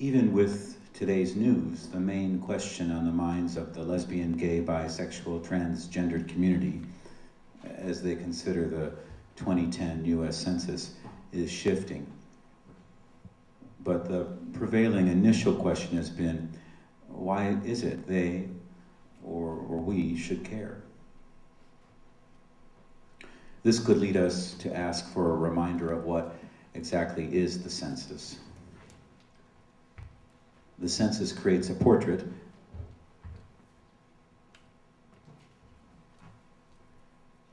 Even with today's news, the main question on the minds of the lesbian, gay, bisexual, transgendered community as they consider the 2010 US Census is shifting. But the prevailing initial question has been, why is it they or we should care? This could lead us to ask for a reminder of what exactly is the census. The census creates a portrait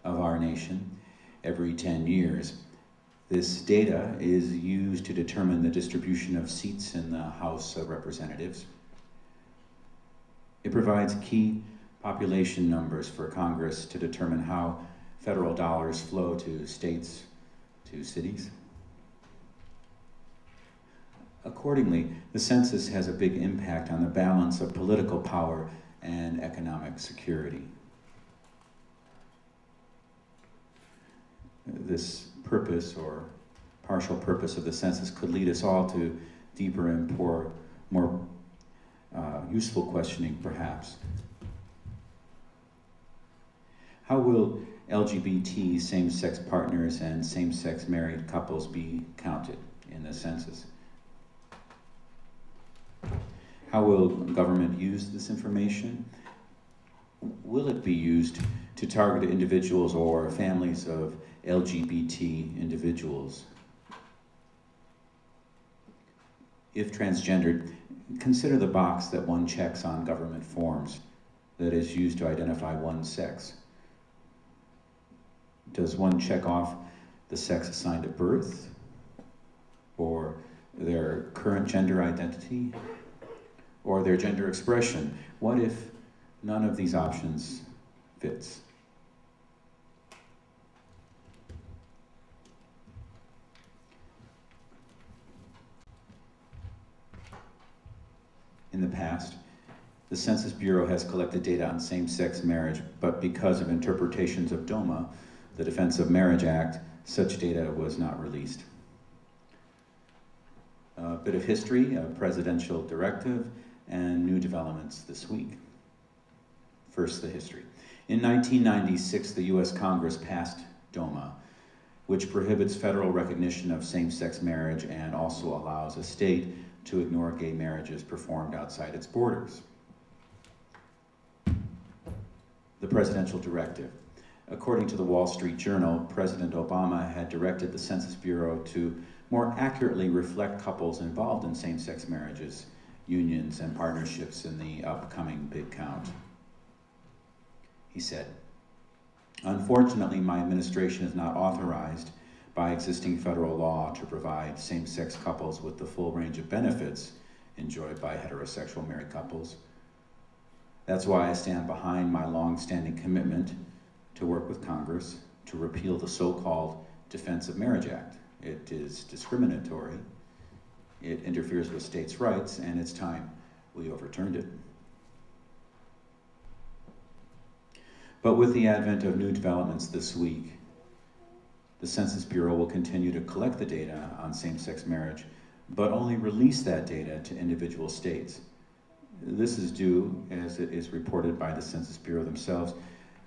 of our nation every 10 years. This data is used to determine the distribution of seats in the House of Representatives. It provides key population numbers for Congress to determine how federal dollars flow to states, to cities. Accordingly, the census has a big impact on the balance of political power and economic security. This purpose or partial purpose of the census could lead us all to deeper and more useful questioning, perhaps. How will LGBT same-sex partners and same-sex married couples be counted in the census? How will government use this information? Will it be used to target individuals or families of LGBT individuals? If transgendered, consider the box that one checks on government forms that is used to identify one's sex. Does one check off the sex assigned at birth, or their current gender identity, or their gender expression? What if none of these options fits? In the past, the Census Bureau has collected data on same-sex marriage, but because of interpretations of DOMA, the Defense of Marriage Act, such data was not released. A bit of history, a presidential directive, and new developments this week. First, the history. In 1996, the US Congress passed DOMA, which prohibits federal recognition of same-sex marriage and also allows a state to ignore gay marriages performed outside its borders. The presidential directive. According to the Wall Street Journal, President Obama had directed the Census Bureau to more accurately reflect couples involved in same-sex marriages, unions, and partnerships in the upcoming big count. He said, "Unfortunately, my administration is not authorized by existing federal law to provide same-sex couples with the full range of benefits enjoyed by heterosexual married couples. That's why I stand behind my long-standing commitment to work with Congress to repeal the so-called Defense of Marriage Act. It is discriminatory, it interferes with states' rights, and it's time we overturned it." But with the advent of new developments this week, the Census Bureau will continue to collect the data on same-sex marriage, but only release that data to individual states. This is due, as it is reported by the Census Bureau themselves,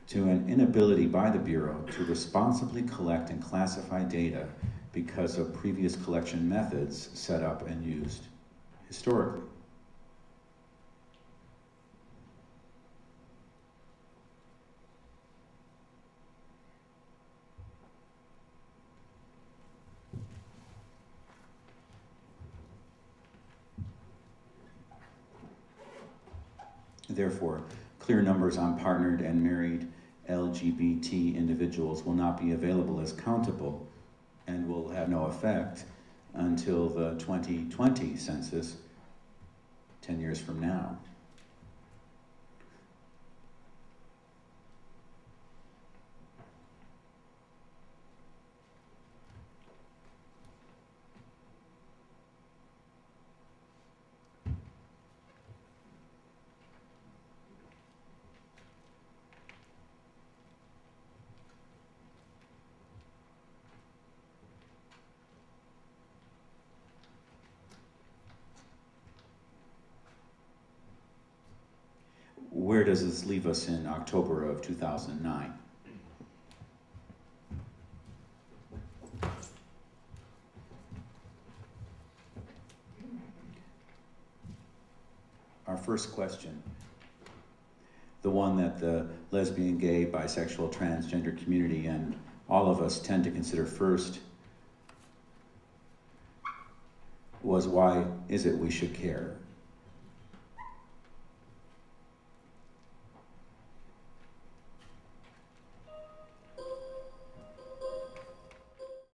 to an inability by the Bureau to responsibly collect and classify data because of previous collection methods set up and used historically. Therefore, clear numbers on partnered and married LGBT individuals will not be available as countable and will have no effect until the 2020 census, 10 years from now. where does this leave us in October of 2009? Our first question, the one that the lesbian, gay, bisexual, transgender community and all of us tend to consider first, was why is it we should care?